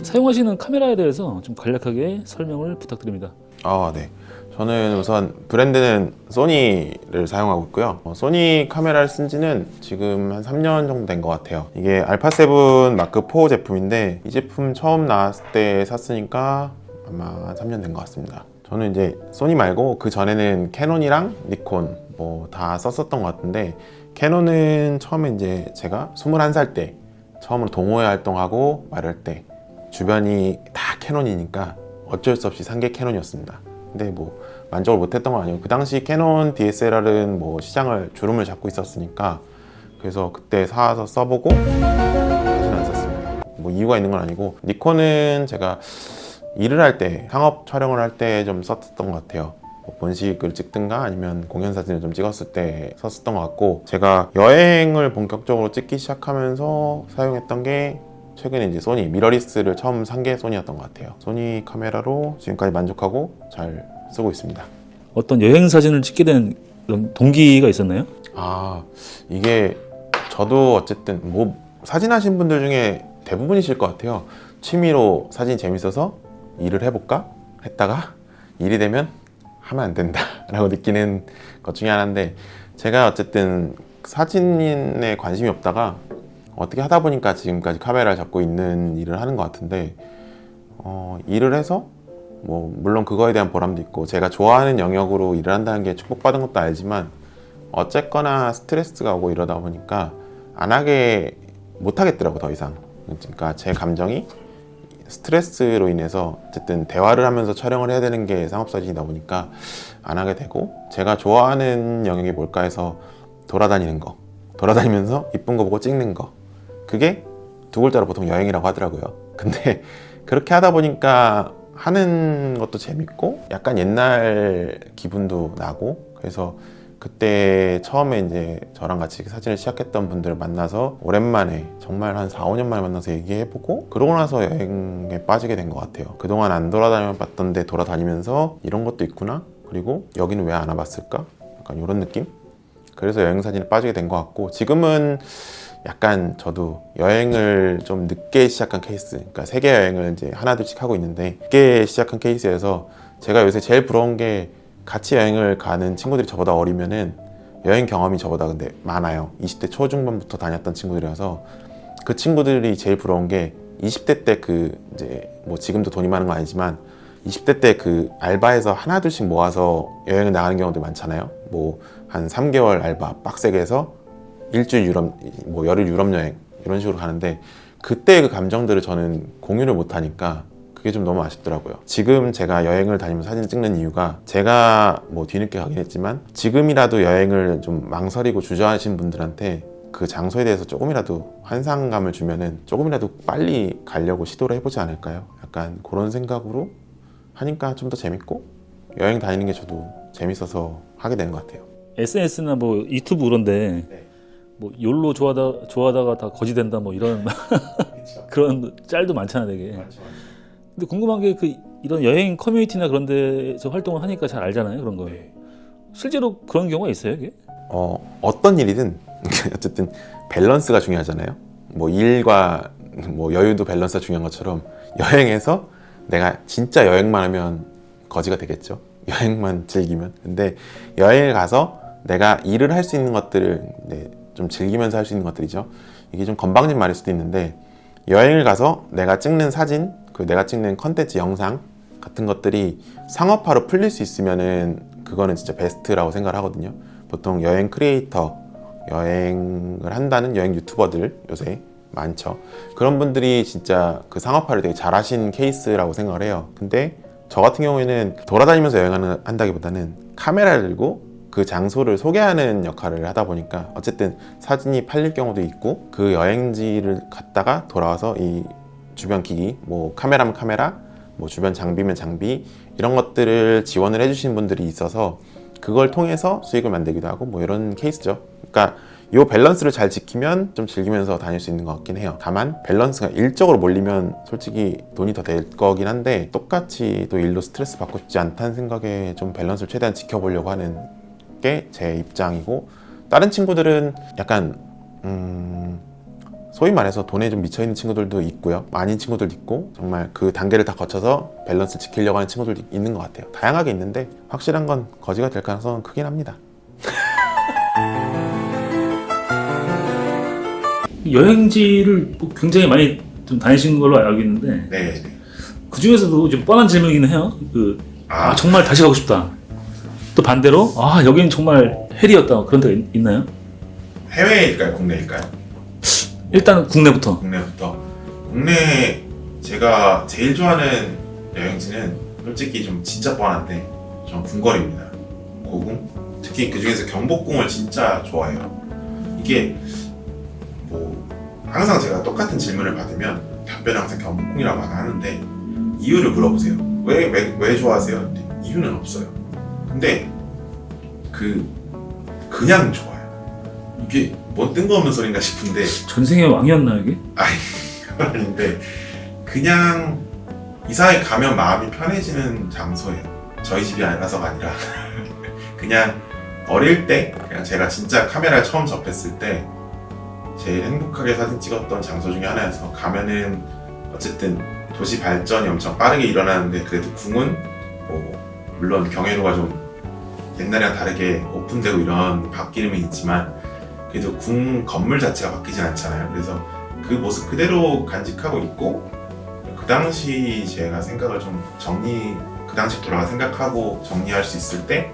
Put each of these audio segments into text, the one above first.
사용하시는 카메라에 대해서 좀 간략하게 설명을 부탁드립니다. 네. 저는 우선 브랜드는 소니를 사용하고 있고요. 소니 카메라를 쓴 지는 지금 한 3년 정도 된 것 같아요. 이게 알파7 마크 4 제품인데 이 제품 처음 나왔을 때 샀으니까 아마 한 3년 된 것 같습니다. 저는 이제 소니 말고 그 전에는 캐논이랑 니콘 뭐 다 썼었던 것 같은데, 캐논은 처음에 이제 제가 21살 때 처음으로 동호회 활동하고 말할 때 주변이 다 캐논이니까 어쩔 수 없이 산 게 캐논이었습니다. 근데 뭐 만족을 못했던 건 아니고, 그 당시 캐논 DSLR은 뭐 시장을 주름을 잡고 있었으니까 그래서 그때 사서 써보고 다시는 안 썼습니다. 뭐 이유가 있는 건 아니고, 니콘은 제가 일을 할 때, 상업 촬영을 할 때 좀 썼던 것 같아요. 뭐 본식을 찍든가 아니면 공연 사진을 좀 찍었을 때 썼었던 것 같고, 제가 여행을 본격적으로 찍기 시작하면서 사용했던 게 최근에 이제 소니 미러리스를 처음 산 게 소니였던 것 같아요. 소니 카메라로 지금까지 만족하고 잘 쓰고 있습니다. 어떤 여행 사진을 찍게 된 그런 동기가 있었나요? 이게 저도 어쨌든 뭐 사진 하신 분들 중에 대부분이실 것 같아요. 취미로 사진이 재밌어서 일을 해볼까 했다가 일이 되면 하면 안 된다 라고 느끼는 것 중에 하나인데, 제가 어쨌든 사진에 관심이 없다가 어떻게 하다 보니까 지금까지 카메라를 잡고 있는 일을 하는 것 같은데, 일을 해서 뭐 물론 그거에 대한 보람도 있고 제가 좋아하는 영역으로 일을 한다는 게 축복받은 것도 알지만, 어쨌거나 스트레스가 오고 이러다 보니까 안 하게 못 하겠더라고, 더 이상. 그러니까 제 감정이 스트레스로 인해서 어쨌든 대화를 하면서 촬영을 해야 되는 게 상업사진이다 보니까 안 하게 되고, 제가 좋아하는 영역이 뭘까 해서 돌아다니는 거, 돌아다니면서 이쁜 거 보고 찍는 거, 그게 두 글자로 보통 여행이라고 하더라고요. 근데 그렇게 하다 보니까 하는 것도 재밌고 약간 옛날 기분도 나고, 그래서 그때 처음에 이제 저랑 같이 사진을 시작했던 분들을 만나서 오랜만에 정말 한 4, 5년 만에 만나서 얘기해보고, 그러고 나서 여행에 빠지게 된 것 같아요. 그동안 안 돌아다녀봤던데 돌아다니면서 이런 것도 있구나, 그리고 여기는 왜 안 와봤을까, 약간 이런 느낌? 그래서 여행 사진에 빠지게 된 것 같고, 지금은 약간 저도 여행을 좀 늦게 시작한 케이스, 그러니까 세계 여행을 이제 하나둘씩 하고 있는데, 늦게 시작한 케이스여서 제가 요새 제일 부러운 게, 같이 여행을 가는 친구들이 저보다 어리면은 여행 경험이 저보다 근데 많아요. 20대 초중반부터 다녔던 친구들이라서 그 친구들이 제일 부러운 게, 20대 때 그 이제 뭐 지금도 돈이 많은 건 아니지만 20대 때 그 알바해서 하나둘씩 모아서 여행을 나가는 경우도 많잖아요. 뭐 한 3개월 알바 빡세게 해서 일주일 유럽, 뭐 열흘 유럽 여행 이런 식으로 가는데, 그때 그 감정들을 저는 공유를 못 하니까 그게 좀 너무 아쉽더라고요. 지금 제가 여행을 다니면서 사진 찍는 이유가, 제가 뭐 뒤늦게 가긴 했지만 지금이라도 여행을 좀 망설이고 주저하신 분들한테 그 장소에 대해서 조금이라도 환상감을 주면은 조금이라도 빨리 가려고 시도를 해보지 않을까요? 약간 그런 생각으로 하니까 좀 더 재밌고, 여행 다니는 게 저도 재밌어서 하게 되는 것 같아요. SNS나 뭐 유튜브 그런데 뭐 욜로 좋아하다가 다 거지 된다 뭐 이런 그런 짤도 많잖아, 되게. 근데 궁금한 게, 이런 여행 커뮤니티나 그런 데서 활동을 하니까 잘 알잖아요, 그런 거. 실제로 그런 경우가 있어요, 이게? 어떤 일이든 어쨌든 밸런스가 중요하잖아요. 뭐 일과 뭐 여유도 밸런스가 중요한 것처럼, 여행에서 내가 진짜 여행만 하면 거지가 되겠죠. 여행만 즐기면. 근데 여행을 가서 내가 일을 할 수 있는 것들을 좀 즐기면서 할 수 있는 것들이죠. 이게 좀 건방진 말일 수도 있는데, 여행을 가서 내가 찍는 사진, 내가 찍는 컨텐츠 영상 같은 것들이 상업화로 풀릴 수 있으면은 그거는 진짜 베스트라고 생각을 하거든요. 보통 여행 크리에이터, 여행을 한다는 여행 유튜버들 요새 많죠. 그런 분들이 진짜 그 상업화를 되게 잘하신 케이스라고 생각을 해요. 근데 저 같은 경우에는 돌아다니면서 여행을 한다기보다는 카메라를 들고 그 장소를 소개하는 역할을 하다 보니까 어쨌든 사진이 팔릴 경우도 있고, 그 여행지를 갔다가 돌아와서 이 주변 기기, 뭐 카메라면 카메라, 뭐 주변 장비면 장비, 이런 것들을 지원을 해주신 분들이 있어서 그걸 통해서 수익을 만들기도 하고 뭐 이런 케이스죠. 그러니까 이 밸런스를 잘 지키면 좀 즐기면서 다닐 수 있는 것 같긴 해요. 다만 밸런스가 일적으로 몰리면 솔직히 돈이 더 될 거긴 한데, 똑같이 또 일로 스트레스 받고 싶지 않다는 생각에 좀 밸런스를 최대한 지켜보려고 하는 게 제 입장이고, 다른 친구들은 약간 소위 말해서 돈에 좀 미쳐있는 친구들도 있고요, 아닌 친구들도 있고, 정말 그 단계를 다 거쳐서 밸런스 지키려고 하는 친구들도 있는 것 같아요. 다양하게 있는데 확실한 건 거지가 될 가능성은 크긴 합니다. 여행지를 뭐 굉장히 많이 좀 다니신 걸로 알고 있는데 네. 그 중에서도 좀 뻔한 질문이긴 해요. 정말 다시 가고 싶다. 또 반대로 여기는 정말 헬이었다. 그런 데가 있나요? 해외일까요? 국내일까요? 일단은 국내부터. 국내 제가 제일 좋아하는 여행지는 솔직히 좀 진짜 뻔한데 전 궁궐입니다. 고궁. 특히 그 중에서 경복궁을 진짜 좋아해요. 이게 뭐 항상 제가 똑같은 질문을 받으면 답변을 항상 경복궁이라고 하는데 이유를 물어보세요. 왜 좋아하세요? 근데 이유는 없어요. 근데 그냥 좋아요. 이게 뭔 뜬금없는 소린가 싶은데 전생의 왕이었나 이게? 그건 아닌데 그냥 이상하게 가면 마음이 편해지는 장소예요. 저희 집이 아니라서가 아니라 그냥 어릴 때 그냥 제가 진짜 카메라를 처음 접했을 때 제일 행복하게 사진 찍었던 장소 중에 하나여서, 가면은 어쨌든 도시 발전이 엄청 빠르게 일어나는데 그래도 궁은 뭐 물론 경회로가 좀 옛날이랑 다르게 오픈되고 이런 바뀌는 있지만 그래도 궁 건물 자체가 바뀌진 않잖아요. 그래서 그 모습 그대로 간직하고 있고, 그 당시 제가 생각을 좀 그 당시 돌아가 생각하고 정리할 수 있을 때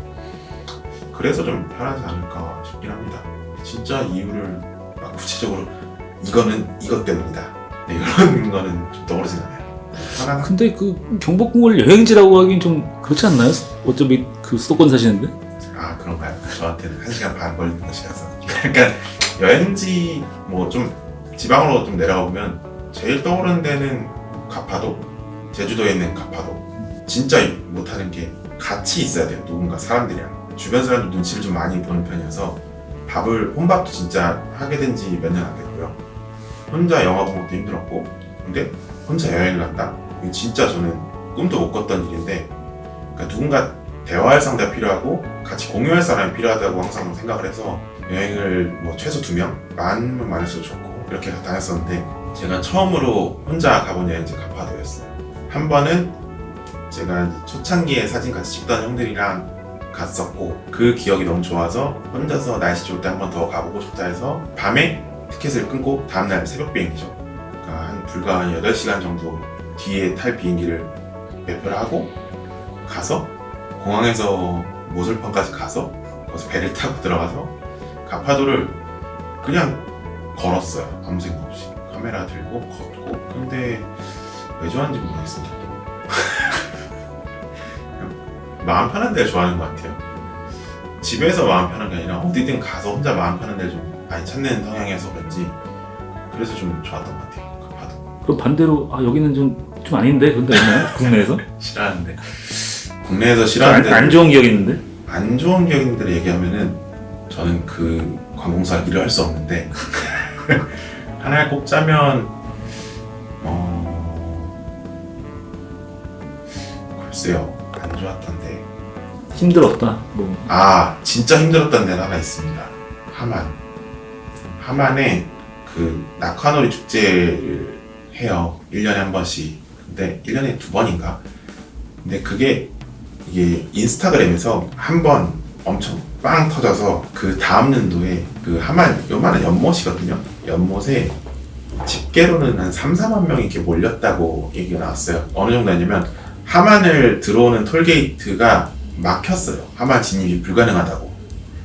그래서 좀 편하지 않을까 싶긴 합니다. 진짜 이유를 막 구체적으로 이거는 이것 때문이다, 이런 거는 좀 떠오르진 않아요. 근데 그 경복궁을 여행지라고 하긴 좀 그렇지 않나요? 어차피 그 수도권 사시는데? 그런가요? 저한테는 1시간 반 걸리는 것이라서. 약간 여행지 뭐 좀 지방으로 좀 내려가 보면 제일 떠오르는 데는 가파도, 제주도에 있는 가파도. 진짜 못하는 게 같이 있어야 돼요. 누군가 사람들이랑. 주변 사람들 눈치를 좀 많이 보는 편이어서 혼밥도 진짜 하게 된 지 몇 년 안 됐고요. 혼자 영화 보는 것도 힘들었고, 근데 혼자 여행을 간다? 이거 진짜 저는 꿈도 못 꿨던 일인데, 그러니까 누군가 대화할 상대가 필요하고 같이 공유할 사람이 필요하다고 항상 생각을 해서 여행을 뭐 최소 2명? 많으면 많을수록 좋고 이렇게 다녔었는데, 제가 처음으로 혼자 가본 여행지 가파도였어요. 한 번은 제가 초창기에 사진 같이 찍던 형들이랑 갔었고, 그 기억이 너무 좋아서 혼자서 날씨 좋을 때 한 번 더 가보고 싶다 해서 밤에 티켓을 끊고 다음날 새벽 비행기죠. 그러니까 한 불과 8시간 정도 뒤에 탈 비행기를 매표를 하고 가서 공항에서 모슬펀까지 가서 거기서 배를 타고 들어가서 가파도를 그냥 걸었어요. 아무 생각 없이 카메라 들고 걷고. 근데 왜 좋아하는지 모르겠습니다. 마음 편한 데를 좋아하는 것 같아요. 집에서 마음 편한 게 아니라 어디든 가서 혼자 마음 편한 데를 좀 많이 찾는 성향이어서 그런지 그래서 좀 좋았던 것 같아요. 가파도. 그럼 반대로 여기는 좀 아닌데 그런 데 있나요? 국내에서? 싫어하는데. 국내에서 싫어하는 안 좋은 기억이 있는데? 안 좋은 기억 있는 데를 얘기하면은 저는 그 관공서 일을 할 수 없는데 하나를 꼽자면 글쎄요, 안 좋았던데. 힘들었다. 진짜 힘들었던 데가 하나 있습니다. 하만에 그 낙화놀이 축제를 해요. 1년에 한 번씩. 근데 1년에 2번인가? 근데 이게 인스타그램에서 한 번 엄청 빵 터져서 그 다음 연도에 그 하만 요만한 연못이거든요. 연못에 집계로는 한 3-4만 명이 이렇게 몰렸다고 얘기가 나왔어요. 어느 정도냐면 하만을 들어오는 톨게이트가 막혔어요. 하만 진입이 불가능하다고.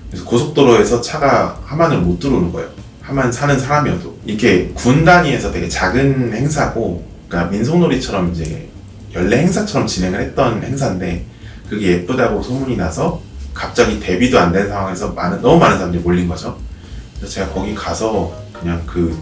그래서 고속도로에서 차가 하만을 못 들어오는 거예요. 하만 사는 사람이어도. 이렇게 군 단위에서 되게 작은 행사고, 그러니까 민속놀이처럼 이제 연례 행사처럼 진행을 했던 행사인데, 그게 예쁘다고 소문이 나서 갑자기 대비도 안 된 상황에서 너무 많은 사람들이 몰린 거죠. 그래서 제가 거기 가서 그냥 그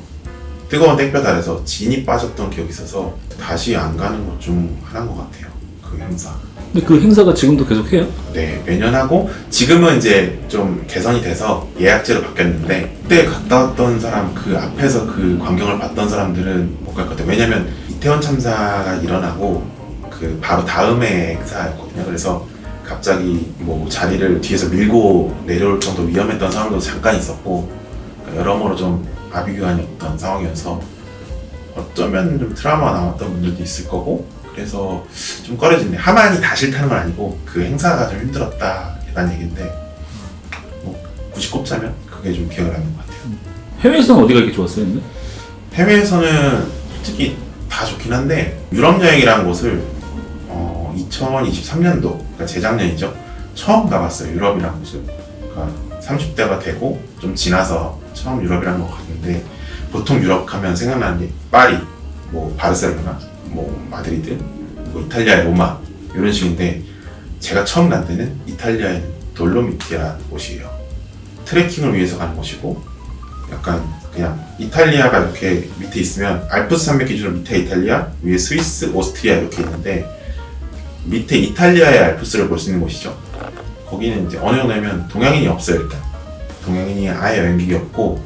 뜨거운 땡볕 아래서 진이 빠졌던 기억이 있어서 다시 안 가는 것 중 하나인 것 같아요. 그 행사. 근데 그 행사가 지금도 계속 해요? 네, 매년 하고 지금은 이제 좀 개선이 돼서 예약제로 바뀌었는데, 그때 갔다 왔던 사람, 그 앞에서 그 광경을 봤던 사람들은 못 갈 것 같아요. 왜냐면 이태원 참사가 일어나고 그 바로 다음에 행사였거든요. 그래서 갑자기 뭐 자리를 뒤에서 밀고 내려올 정도 위험했던 상황도 잠깐 있었고, 그러니까 여러모로 좀 아비규환이 없던 상황이어서 어쩌면 좀 트라우마가 남았던 분들도 있을 거고, 그래서 좀 꺼려지는데, 하만이 다 싫다는 건 아니고 그 행사가 좀 힘들었다 이런 얘기인데, 뭐 굳이 꼽자면 그게 좀 기억에 남는 것 같아요. 해외에서는 어디가 이렇게 좋았어요? 근데? 해외에서는 솔직히 다 좋긴 한데, 유럽 여행이라는 곳을 2023년도, 그러니까 재작년이죠, 처음 가봤어요. 유럽이라는 곳을. 그러니까 30대가 되고 좀 지나서 처음 유럽이라는 거 갔는데, 보통 유럽 가면 생각나는 게 파리, 뭐 바르셀로나, 뭐 마드리드, 뭐 이탈리아의 로마 이런 식인데, 제가 처음 간 데는 이탈리아의 돌로미티라는 곳이에요. 트레킹을 위해서 가는 곳이고, 약간 그냥 이탈리아가 이렇게 밑에 있으면 알프스 산맥 기준으로 밑에 이탈리아, 위에 스위스, 오스트리아 이렇게 있는데, 밑에 이탈리아의 알프스를 볼 수 있는 곳이죠. 거기는 이제 어느 정도냐면 동양인이 없어요. 일단 동양인이 아예 여행객이 없고,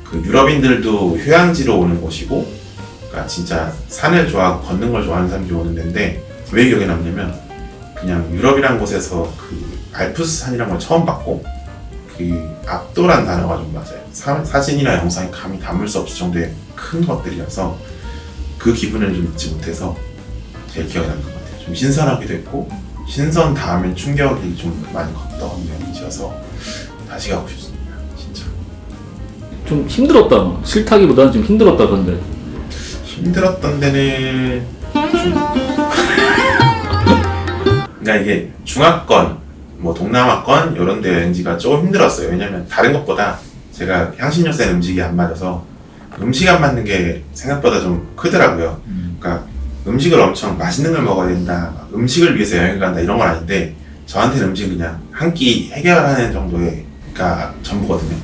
그 유럽인들도 휴양지로 오는 곳이고, 그러니까 진짜 산을 좋아하고 걷는 걸 좋아하는 사람들이 오는 데인데, 왜 기억에 남냐면 그냥 유럽이란 곳에서 그 알프스 산이란 걸 처음 봤고, 그 압도란 단어가 좀 맞아요. 사진이나 영상에 감히 담을 수 없을 정도의 큰 것들이라서 그 기분을 좀 잊지 못해서 제일 기억에 남는 것 같아요. 좀 신선하기도 했고, 신선 다음엔 충격이 좀 많이 컸던 여행지여서 다시 가고 싶습니다. 진짜. 좀 힘들었다. 싫다기보다는 좀 힘들었다 그런데. 힘들었던 데는 그러니까 이게 중화권, 뭐 동남아권 이런 데 여행지가 조금 힘들었어요. 왜냐면 다른 것보다 제가 향신료 센 음식이 안 맞아서 음식 안 맞는 게 생각보다 좀 크더라고요. 그러니까 음식을 엄청 맛있는 걸 먹어야 된다, 음식을 위해서 여행 간다 이런 건 아닌데, 저한테는 음식은 그냥 한 끼 해결하는 정도의 가 전부거든요.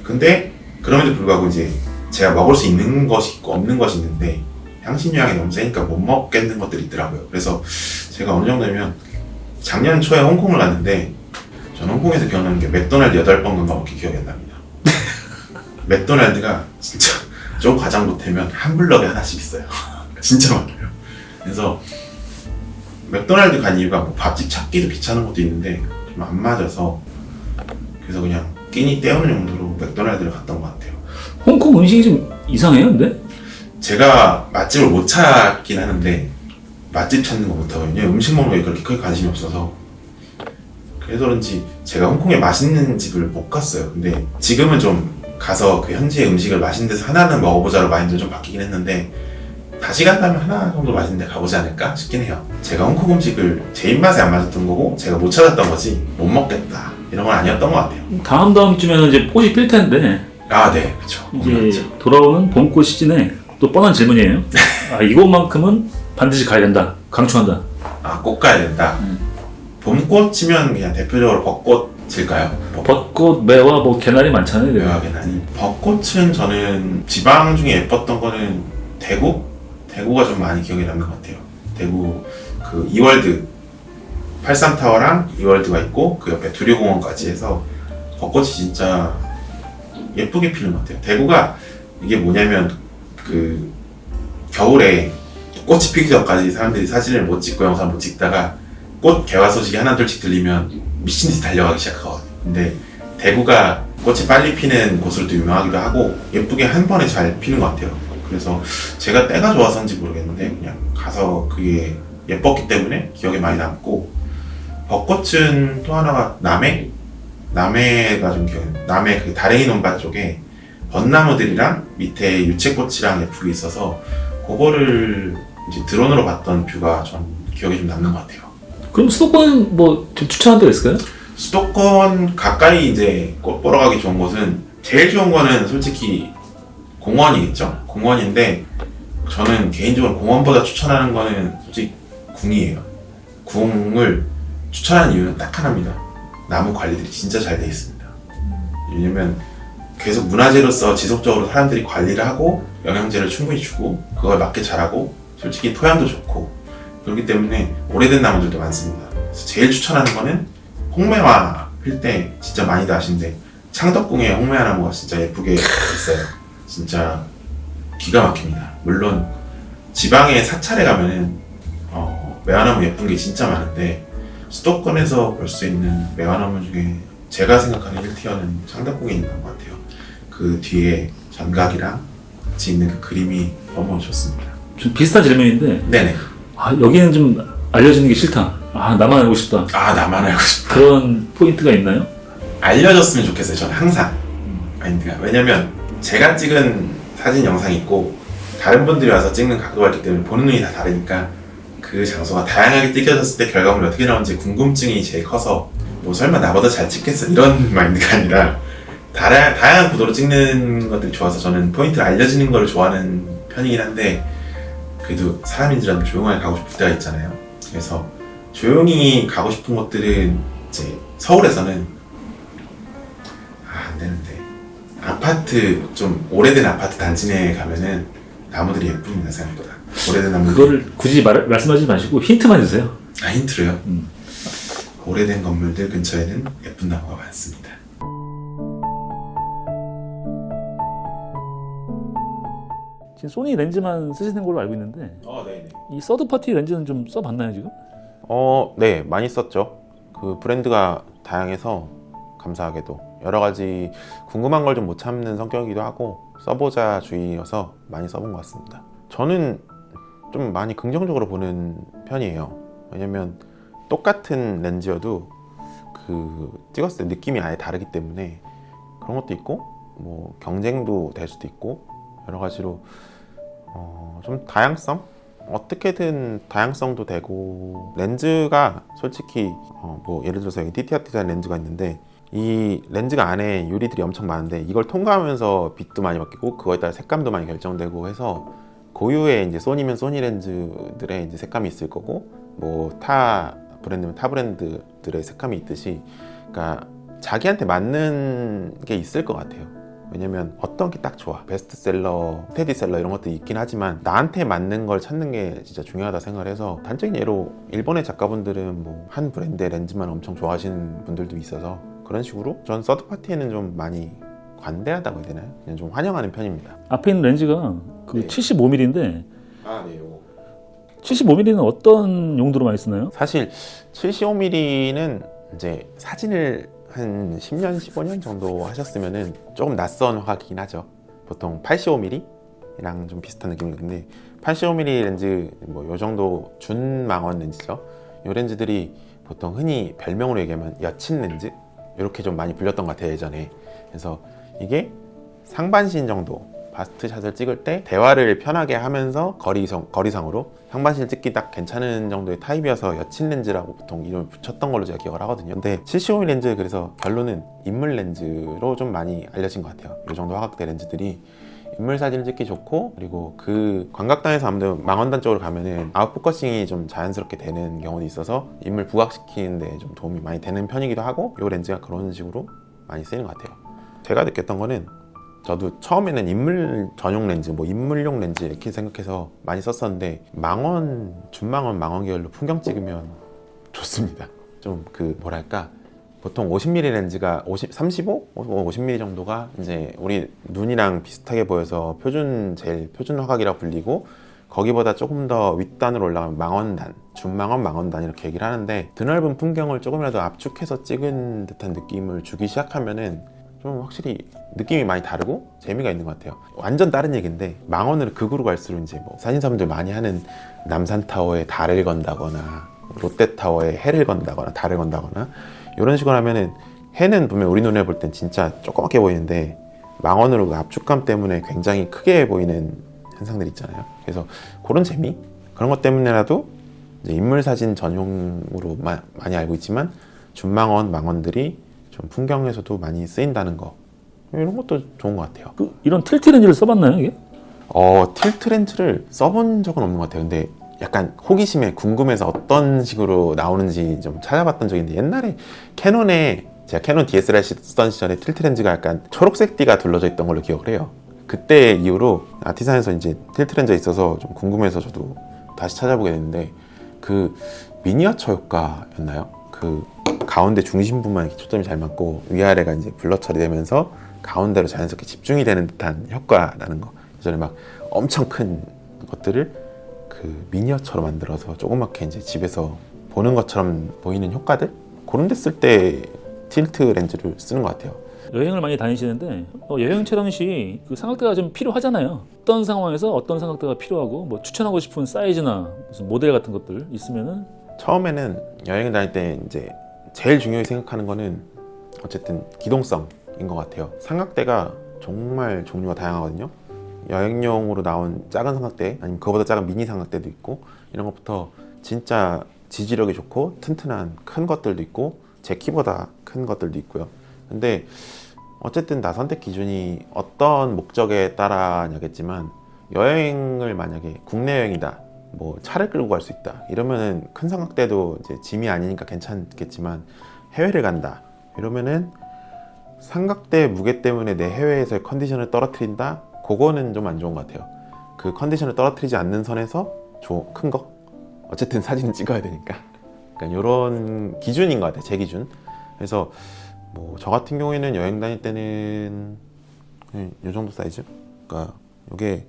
근데 그럼에도 불구하고 이제 제가 먹을 수 있는 것이 있고 없는 것이 있는데, 향신료 향이 너무 세니까 못 먹겠는 것들이 있더라고요. 그래서 제가 어느 정도면 작년 초에 홍콩을 갔는데, 저는 홍콩에서 기억나는 게 맥도날드 8번 간 거밖에 기억이 안 납니다. 맥도날드가 진짜 좀 과장 못하면 한 블럭에 하나씩 있어요. 진짜 많아요. 그래서 맥도날드 간 이유가 뭐 밥집 찾기도 귀찮은 것도 있는데 좀 안 맞아서, 그래서 그냥 끼니 때우는 용도로 맥도날드를 갔던 것 같아요. 홍콩 음식이 좀 이상해요, 근데? 제가 맛집을 못 찾긴 하는데 맛집 찾는 거 못하거든요. 음식 먹는 거에 그렇게 크게 관심이 없어서. 그래서 그런지 제가 홍콩에 맛있는 집을 못 갔어요. 근데 지금은 좀 가서 그 현지의 음식을 맛있는 데서 하나는 먹어보자로 마인드를 좀 바뀌긴 했는데, 다시 간다면 하나 정도 맛있는 데 가보지 않을까 싶긴 해요. 제가 홍콩 음식을 제 입맛에 안 맞았던 거고 제가 못 찾았던 거지, 못 먹겠다 이런 건 아니었던 것 같아요. 다음 주면은 이제 꽃이 필 텐데, 아, 네, 그렇죠. 이제 돌아오는 봄꽃 시즌에 또 뻔한 질문이에요. 아, 이곳만큼은 반드시 가야 된다. 강추한다. 아, 꼭 가야 된다. 봄꽃이면 그냥 대표적으로 벚꽃일까요? 벚꽃, 매화, 뭐 개나리 많잖아요. 매화, 개나리. 벚꽃은 저는 지방 중에 예뻤던 거는 대구가 좀 많이 기억에 남는 것 같아요. 대구 그 이월드 83타워랑 이월드가 있고, 그 옆에 두류공원까지 해서 벚꽃이 진짜 예쁘게 피는 것 같아요. 대구가 이게 뭐냐면 그 겨울에 꽃이 피기 전까지 사람들이 사진을 못 찍고 영상을 못 찍다가 꽃 개화 소식이 하나둘씩 들리면 미친 듯이 달려가기 시작하거든요. 근데 대구가 꽃이 빨리 피는 곳으로도 유명하기도 하고 예쁘게 한 번에 잘 피는 것 같아요. 그래서 제가 때가 좋아서인지 모르겠는데 그냥 가서 그게 예뻤기 때문에 기억에 많이 남고, 벚꽃은 또 하나가 남해가 좀 기억에 나요. 남해 그 다랭이 논밭 쪽에 벚나무들이랑 밑에 유채꽃이랑 예쁘게 있어서 그거를 이제 드론으로 봤던 뷰가 전 기억에 좀 남는 것 같아요. 그럼 수도권 뭐 좀 추천한 데가 있을까요? 수도권 가까이 이제 꽃 보러 가기 좋은 곳은, 제일 좋은 거는 솔직히 공원이겠죠. 공원인데 저는 개인적으로 공원보다 추천하는 거는 솔직히 궁이에요. 궁을 추천하는 이유는 딱 하나입니다. 나무 관리들이 진짜 잘 돼 있습니다. 왜냐면 계속 문화재로서 지속적으로 사람들이 관리를 하고 영양제를 충분히 주고 그걸 맞게 자라고, 솔직히 토양도 좋고 그렇기 때문에 오래된 나무들도 많습니다. 그래서 제일 추천하는 거는 홍매화 필 때 진짜 많이들 아시는데, 창덕궁에 홍매화 나무가 진짜 예쁘게 있어요. 진짜 기가 막힙니다. 물론 지방에 사찰에 가면은 매화나무 예쁜 게 진짜 많은데, 수도권에서 볼 수 있는 매완 업무 중에 제가 생각하는 1티어는 창덕궁에 있는 것 같아요. 그 뒤에 전각이랑 같이 있는 그 그림이 너무 좋습니다. 좀 비슷한 질문인데 네네. 여기는 좀 알려주는 게 싫다. 나만 알고 싶다. 나만 알고 싶다. 그런 포인트가 있나요? 알려줬으면 좋겠어요. 저는 항상. 아닙니다. 왜냐면 제가 찍은 사진 영상이 있고 다른 분들이 와서 찍는 각도가 있기 때문에 보는 눈이 다 다르니까 그 장소가 다양하게 찍혀졌을 때 결과물이 어떻게 나오는지 궁금증이 제일 커서 뭐 설마 나보다 잘 찍겠어 이런 마인드가 아니라 다양한 구도로 찍는 것들이 좋아서 저는 포인트를 알려주는 걸 좋아하는 편이긴 한데 그래도 사람인지라도 조용하게 가고 싶을 때가 있잖아요. 그래서 조용히 가고 싶은 곳들은 이제 서울에서는 안 되는데 아파트 좀 오래된 아파트 단지 내에 가면은 나무들이 예쁩니다. 생각보다 오래된 나무들. 그거를 굳이 말씀하지 마시고 힌트만 주세요. 힌트로요? 오래된 건물들 근처에는 예쁜 나무가 많습니다. 지금 소니 렌즈만 쓰시는 걸로 알고 있는데 네네. 이 서드 파티 렌즈는 좀 써봤나요 지금? 네, 많이 썼죠. 그 브랜드가 다양해서 감사하게도 여러 가지 궁금한 걸 좀 못 참는 성격이기도 하고 써보자 주의여서 많이 써본 것 같습니다. 저는 좀 많이 긍정적으로 보는 편이에요. 왜냐면 똑같은 렌즈여도 그 찍었을 때 느낌이 아예 다르기 때문에 그런 것도 있고 뭐 경쟁도 될 수도 있고 여러 가지로 좀 다양성? 어떻게든 다양성도 되고 렌즈가 솔직히 뭐 예를 들어서 여기 DTR 디자인 렌즈가 있는데 이 렌즈가 안에 유리들이 엄청 많은데 이걸 통과하면서 빛도 많이 바뀌고 그거에 따라 색감도 많이 결정되고 해서 고유의 이제 소니면 소니 렌즈들의 이제 색감이 있을 거고 뭐 타 브랜드면 타 브랜드들의 색감이 있듯이 그러니까 자기한테 맞는 게 있을 것 같아요. 왜냐면 어떤 게 딱 좋아 베스트셀러, 스테디셀러 이런 것도 있긴 하지만 나한테 맞는 걸 찾는 게 진짜 중요하다 생각을 해서 단적인 예로 일본의 작가분들은 뭐 한 브랜드의 렌즈만 엄청 좋아하시는 분들도 있어서 그런 식으로 전 서드파티에는 좀 많이 관대하다고 해야 되나요? 그냥 좀 환영하는 편입니다. 앞에 있는 렌즈가 그 네. 75mm인데 네, 요거 75mm는 어떤 용도로 많이 쓰나요? 사실 75mm는 이제 사진을 한 10년, 15년 정도 하셨으면은 조금 낯선 화각이긴 하죠. 보통 85mm랑 좀 비슷한 느낌인데 85mm 렌즈 뭐 요 정도 준망원 렌즈죠. 요 렌즈들이 보통 흔히 별명으로 얘기하면 여친 렌즈 이렇게 좀 많이 불렸던 것 같아요 예전에. 그래서 이게 상반신 정도 바스트샷을 찍을 때 대화를 편하게 하면서 거리상으로 상반신을 찍기 딱 괜찮은 정도의 타입이어서 여친 렌즈라고 보통 이름을 붙였던 걸로 제가 기억을 하거든요. 근데 75mm 렌즈 그래서 결론은 인물 렌즈로 좀 많이 알려진 것 같아요. 이 정도 화각대 렌즈들이 인물 사진을 찍기 좋고 그리고 그 광각단에서 아무래도 망원단 쪽으로 가면은 아웃포커싱이 좀 자연스럽게 되는 경우도 있어서 인물 부각시키는 데 좀 도움이 많이 되는 편이기도 하고 이 렌즈가 그런 식으로 많이 쓰이는 것 같아요. 제가 느꼈던 거는 저도 처음에는 인물 전용 렌즈, 뭐 인물용 렌즈 이렇게 생각해서 많이 썼었는데 망원, 준망원, 망원 계열로 풍경 찍으면 좋습니다. 좀 그 뭐랄까 보통 50mm 렌즈가 35? 50mm 정도가 이제 우리 눈이랑 비슷하게 보여서 제일 표준 화각이라고 불리고 거기보다 조금 더 윗단으로 올라가면 망원단, 준망원, 망원단 이렇게 얘기를 하는데 드넓은 풍경을 조금이라도 압축해서 찍은 듯한 느낌을 주기 시작하면은 좀 확실히 느낌이 많이 다르고 재미가 있는 것 같아요. 완전 다른 얘기인데 망원으로 극으로 갈수록 이제 뭐 사진사분들 많이 하는 남산타워에 달을 건다거나 롯데타워에 해를 건다거나 달을 건다거나 이런 식으로 하면은 해는 보면 우리 눈에 볼 땐 진짜 조그맣게 보이는데 망원으로 그 압축감 때문에 굉장히 크게 보이는 현상들 있잖아요. 그래서 그런 재미? 그런 것 때문에라도 이제 인물사진 전용으로 많이 알고 있지만 준망원, 망원들이 좀 풍경에서도 많이 쓰인다는 거 이런 것도 좋은 것 같아요. 이런 틸트 렌즈를 써봤나요 이게? 틸트 렌즈를 써본 적은 없는 것 같아요. 근데 약간 호기심에 궁금해서 어떤 식으로 나오는지 좀 찾아봤던 적이 있는데 옛날에 캐논에 제가 캐논 DSLR 쓰던 시절에 틸트 렌즈가 약간 초록색 띠가 둘러져 있던 걸로 기억을 해요. 그때 이후로 아티산에서 이제 틸트 렌즈가 있어서 좀 궁금해서 저도 다시 찾아보게 됐는데 그 미니어처 효과였나요? 그 가운데 중심부만 이렇게 초점이 잘 맞고 위아래가 이제 블러 처리되면서 가운데로 자연스럽게 집중이 되는 듯한 효과라는 거. 예전에 막 엄청 큰 것들을 그 미니어처로 만들어서 조그맣게 이제 집에서 보는 것처럼 보이는 효과들 그런 데 쓸 때 틸트 렌즈를 쓰는 것 같아요. 여행을 많이 다니시는데 여행 촬영 시 그 삼각대가 좀 필요하잖아요. 어떤 상황에서 어떤 삼각대가 필요하고 뭐 추천하고 싶은 사이즈나 무슨 모델 같은 것들 있으면은 처음에는 여행을 다닐 때 이제 제일 중요하게 생각하는 거는 어쨌든 기동성인 것 같아요. 삼각대가 정말 종류가 다양하거든요. 여행용으로 나온 작은 삼각대 아니면 그거보다 작은 미니 삼각대도 있고 이런 것부터 진짜 지지력이 좋고 튼튼한 큰 것들도 있고 제 키보다 큰 것들도 있고요. 근데 어쨌든 나 선택 기준이 어떤 목적에 따라냐겠지만 여행을 만약에 국내 여행이다 뭐 차를 끌고 갈 수 있다 이러면은 큰 삼각대도 이제 짐이 아니니까 괜찮겠지만 해외를 간다 이러면은 삼각대 무게 때문에 내 해외에서의 컨디션을 떨어뜨린다 그거는 좀 안 좋은 것 같아요. 그 컨디션을 떨어뜨리지 않는 선에서 큰 거 어쨌든 사진을 찍어야 되니까 그러니까 이런 기준인 것 같아요. 제 기준. 그래서 뭐 저 같은 경우에는 여행 다닐 때는 이 정도 사이즈. 그러니까 이게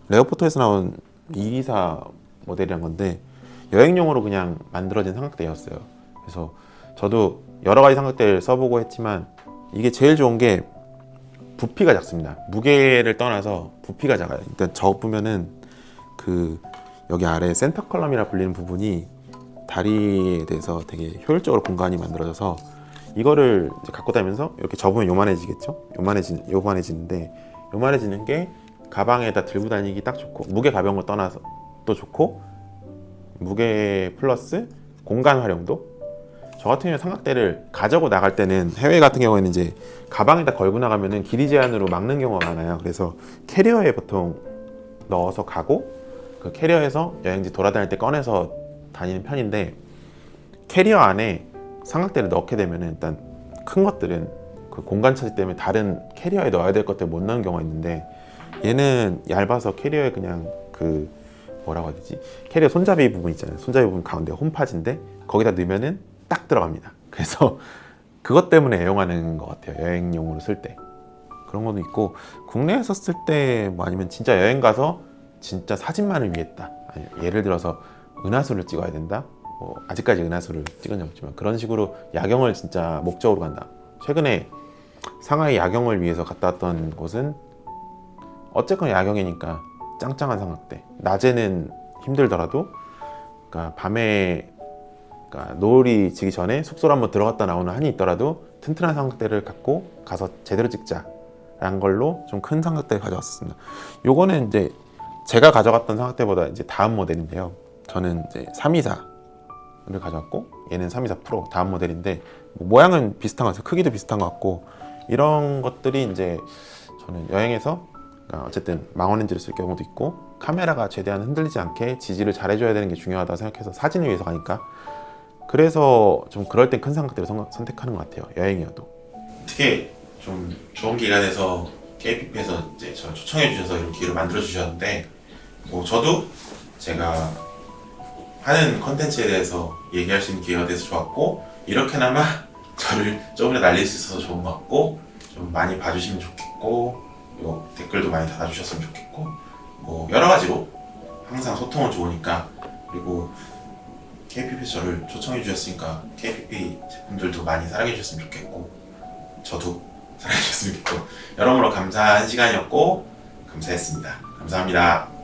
레오포토에서 나온 224 모델이란 건데 여행용으로 그냥 만들어진 삼각대였어요. 그래서 저도 여러 가지 삼각대를 써보고 했지만 이게 제일 좋은 게 부피가 작습니다. 무게를 떠나서 부피가 작아요. 일단 저 보면은 그 여기 아래 센터 컬럼이라 불리는 부분이 다리에 대해서 되게 효율적으로 공간이 만들어져서 이거를 이제 갖고 다니면서 이렇게 접으면 요만해지겠죠? 요만해지는데 요만해지는 게 가방에다 들고 다니기 딱 좋고 무게 가벼운 거 떠나서 또 좋고 무게 플러스 공간 활용도 저 같은 경우는 삼각대를 가지고 나갈 때는 해외 같은 경우에는 이제 가방에다 걸고 나가면은 길이 제한으로 막는 경우가 많아요. 그래서 캐리어에 보통 넣어서 가고 그 캐리어에서 여행지 돌아다닐 때 꺼내서 다니는 편인데 캐리어 안에 삼각대를 넣게 되면 일단 큰 것들은 그 공간 차지 때문에 다른 캐리어에 넣어야 될 것들 못 넣는 경우가 있는데 얘는 얇아서 캐리어에 그냥 그 뭐라고 해야 되지? 캐리어 손잡이 부분 있잖아요. 손잡이 부분 가운데 홈파지인데 거기다 넣으면은 딱 들어갑니다. 그래서 그것 때문에 애용하는 것 같아요. 여행용으로 쓸 때. 그런 것도 있고 국내에서 쓸 때 뭐 아니면 진짜 여행 가서 진짜 사진만을 위했다. 아니, 예를 들어서 은하수를 찍어야 된다. 뭐 아직까지 은하수를 찍은 적 없지만 그런 식으로 야경을 진짜 목적으로 간다. 최근에 상하이 야경을 위해서 갔다 왔던 곳은 어쨌거나 야경이니까 짱짱한 삼각대. 낮에는 힘들더라도 그러니까 밤에 그러니까 노을이 지기 전에 숙소로 한번 들어갔다 나오는 한이 있더라도 튼튼한 삼각대를 갖고 가서 제대로 찍자라는 걸로 좀 큰 삼각대를 가져왔습니다. 요거는 이제 제가 가져갔던 삼각대보다 이제 다음 모델인데요. 저는 이제 324를 가져왔고 얘는 324 프로 다음 모델인데 뭐 모양은 비슷한 것 같아요. 크기도 비슷한 것 같고 이런 것들이 이제 저는 여행에서 그러니까 어쨌든 망원렌즈를 쓸 경우도 있고 카메라가 최대한 흔들리지 않게 지지를 잘 해줘야 되는 게 중요하다고 생각해서 사진을 위해서 가니까 그래서 좀 그럴 땐 큰 삼각대를 선택하는 것 같아요. 여행이어도. 어떻게 좀 좋은 기간에서 KPP에서 이제 저 초청해 주셔서 이런 기회를 만들어 주셨는데 뭐 저도 제가 하는 컨텐츠에 대해서 얘기할 수 있는 기회가 돼서 좋았고 이렇게나마 저를 조금이라도 날릴 수 있어서 좋은 것 같고 좀 많이 봐주시면 좋겠고 요 댓글도 많이 달아주셨으면 좋겠고 뭐 여러 가지로 항상 소통은 좋으니까 그리고 KPP에서 저를 초청해 주셨으니까 KPP 제품들도 많이 사랑해 주셨으면 좋겠고 저도 사랑해 주셨으면 좋겠고 여러모로 감사한 시간이었고 감사했습니다. 감사합니다.